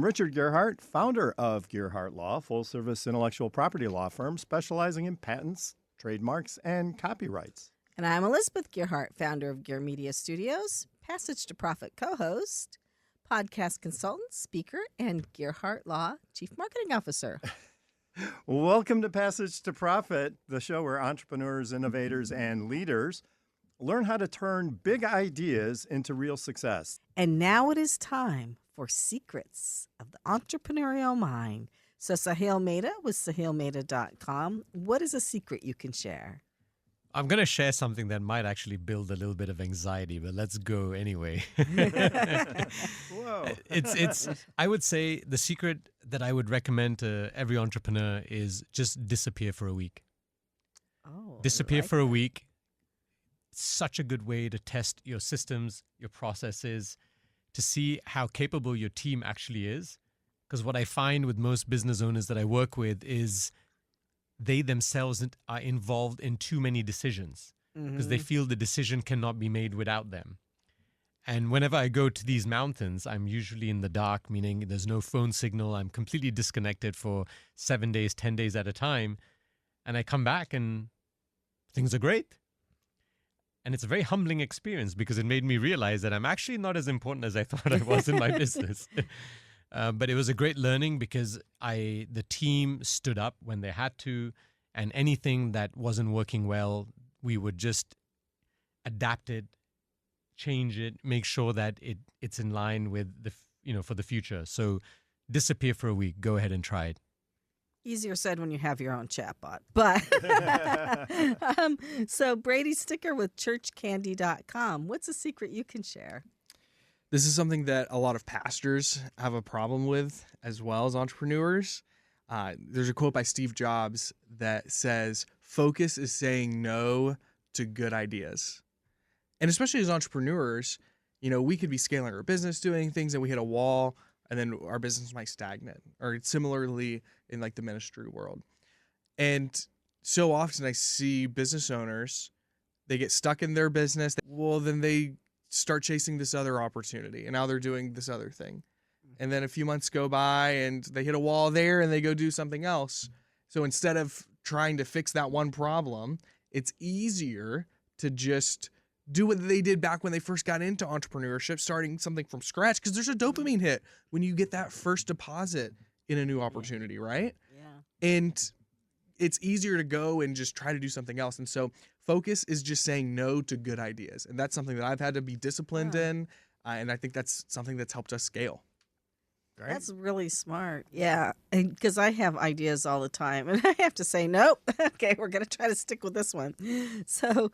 I'm Richard Gearhart, founder of Gearhart Law, full-service intellectual property law firm specializing in patents, trademarks, and copyrights. And I'm Elizabeth Gearhart, founder of Gear Media Studios, Passage to Profit co-host, podcast consultant, speaker, and Gearhart Law Chief Marketing Officer. Welcome to Passage to Profit, the show where entrepreneurs, innovators, and leaders learn how to turn big ideas into real success. And now it is time for Secrets of the Entrepreneurial Mind. So Saahil Mehta with SaahilMehta.com. What is a secret you can share? I'm going to share something that might actually build a little bit of anxiety, but let's go anyway. Whoa. I would say the secret that I would recommend to every entrepreneur is just disappear for a week. Oh, Disappear for a week. Such a good way to test your systems, your processes, to see how capable your team actually is. Because what I find with most business owners that I work with is they themselves are involved in too many decisions because they feel the decision cannot be made without them. And whenever I go to these mountains, I'm usually in the dark, meaning there's no phone signal. I'm completely disconnected for 7 days, 10 days at a time. And I come back and things are great. And it's a very humbling experience because it made me realize that I'm actually not as important as I thought I was in my business. But it was a great learning because the team stood up when they had to, and anything that wasn't working well, we would just adapt it, change it, make sure that it's in line with for the future. So disappear for a week. Go ahead and try it. Easier said when you have your own chatbot. But so Brady Sticker with churchcandy.com. What's a secret you can share? This is something that a lot of pastors have a problem with as well as entrepreneurs. There's a quote by Steve Jobs that says, focus is saying no to good ideas. And especially as entrepreneurs, we could be scaling our business, doing things, and we hit a wall, and then our business might stagnate. Or similarly in like the ministry world. And so often I see business owners, they get stuck in their business. Well, then they start chasing this other opportunity, and now they're doing this other thing. And then a few months go by and they hit a wall there and they go do something else. So instead of trying to fix that one problem, it's easier to just do what they did back when they first got into entrepreneurship, starting something from scratch, because there's a dopamine hit when you get that first deposit in a new opportunity, right? Yeah. And it's easier to go and just try to do something else. And so focus is just saying no to good ideas. And that's something that I've had to be disciplined in. And I think that's something that's helped us scale. Great. That's really smart. Yeah. Because I have ideas all the time and I have to say, nope. Okay, we're going to try to stick with this one. So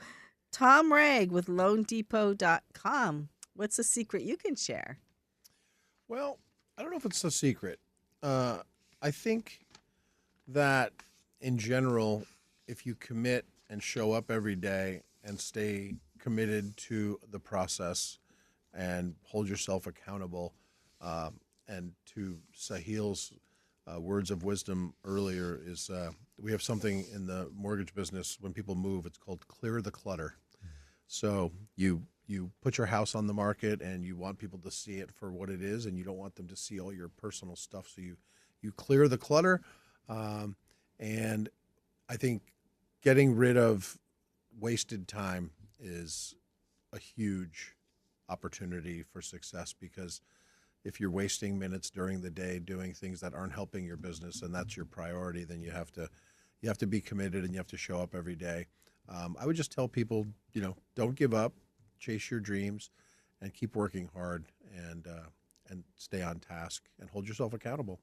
Tom Wragg with loandepot.com. What's a secret you can share? Well, I don't know if it's a secret. I think that in general, if you commit and show up every day and stay committed to the process and hold yourself accountable, and to Saahil's words of wisdom earlier is we have something in the mortgage business when people move, it's called clear the clutter. So you put your house on the market and you want people to see it for what it is, and you don't want them to see all your personal stuff. So you clear the clutter. And I think getting rid of wasted time is a huge opportunity for success, because if you're wasting minutes during the day doing things that aren't helping your business and that's your priority, then you have to be committed and you have to show up every day. I would just tell people, don't give up, chase your dreams, and keep working hard, and stay on task and hold yourself accountable.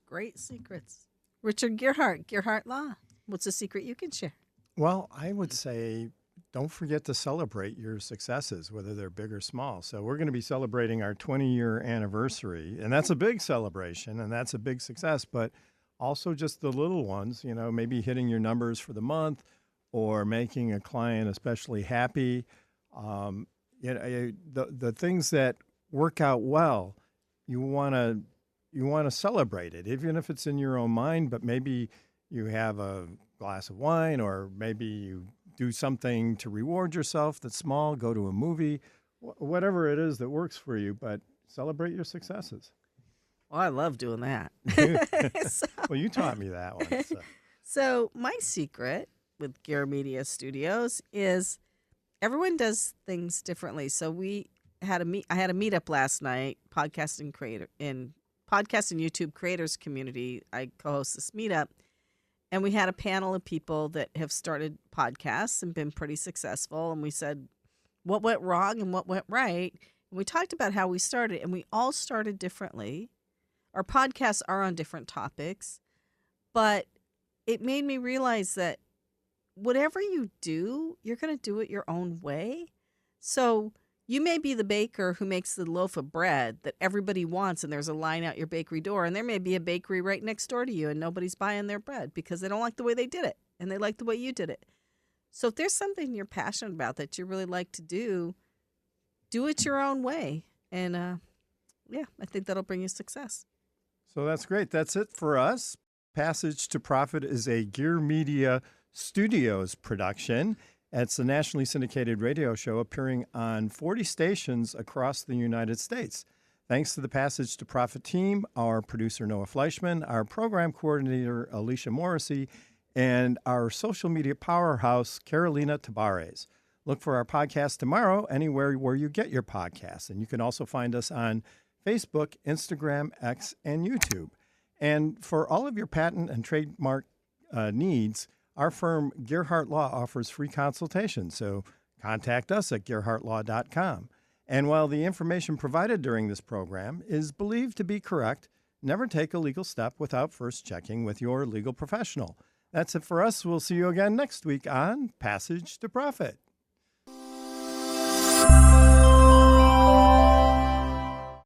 Great secrets. Richard Gearhart, Gearhart Law. What's a secret you can share? Well, I would say don't forget to celebrate your successes, whether they're big or small. So we're going to be celebrating our 20-year anniversary, and that's a big celebration, and that's a big success, but also just the little ones, maybe hitting your numbers for the month or making a client especially happy. The things that work out well, you want to celebrate it, even if it's in your own mind, but maybe you have a glass of wine, or maybe you do something to reward yourself that's small, go to a movie, whatever it is that works for you, but celebrate your successes. Oh, I love doing that. so, Well, you taught me that one. So. so my secret with Gear Media Studios is everyone does things differently. So I had a meetup last night, podcast and YouTube creators community. I co-host this meetup, and we had a panel of people that have started podcasts and been pretty successful. And we said what went wrong and what went right. And we talked about how we started, and we all started differently. Our podcasts are on different topics, but it made me realize that whatever you do, you're going to do it your own way. So you may be the baker who makes the loaf of bread that everybody wants, and there's a line out your bakery door, and there may be a bakery right next door to you, and nobody's buying their bread because they don't like the way they did it, and they like the way you did it. So if there's something you're passionate about that you really like to do it your own way. And I think that'll bring you success. So that's great. That's it for us. Passage to Profit is a Gear Media Studios production. It's a nationally syndicated radio show appearing on 40 stations across the United States. Thanks to the Passage to Profit team, our producer Noah Fleischman, our program coordinator Alicia Morrissey, and our social media powerhouse Carolina Tabares. Look for our podcast tomorrow anywhere where you get your podcasts. And you can also find us on Facebook, Instagram, X, and YouTube. And for all of your patent and trademark needs, our firm, Gearhart Law, offers free consultations, so contact us at gearhartlaw.com. And while the information provided during this program is believed to be correct, never take a legal step without first checking with your legal professional. That's it for us. We'll see you again next week on Passage to Profit.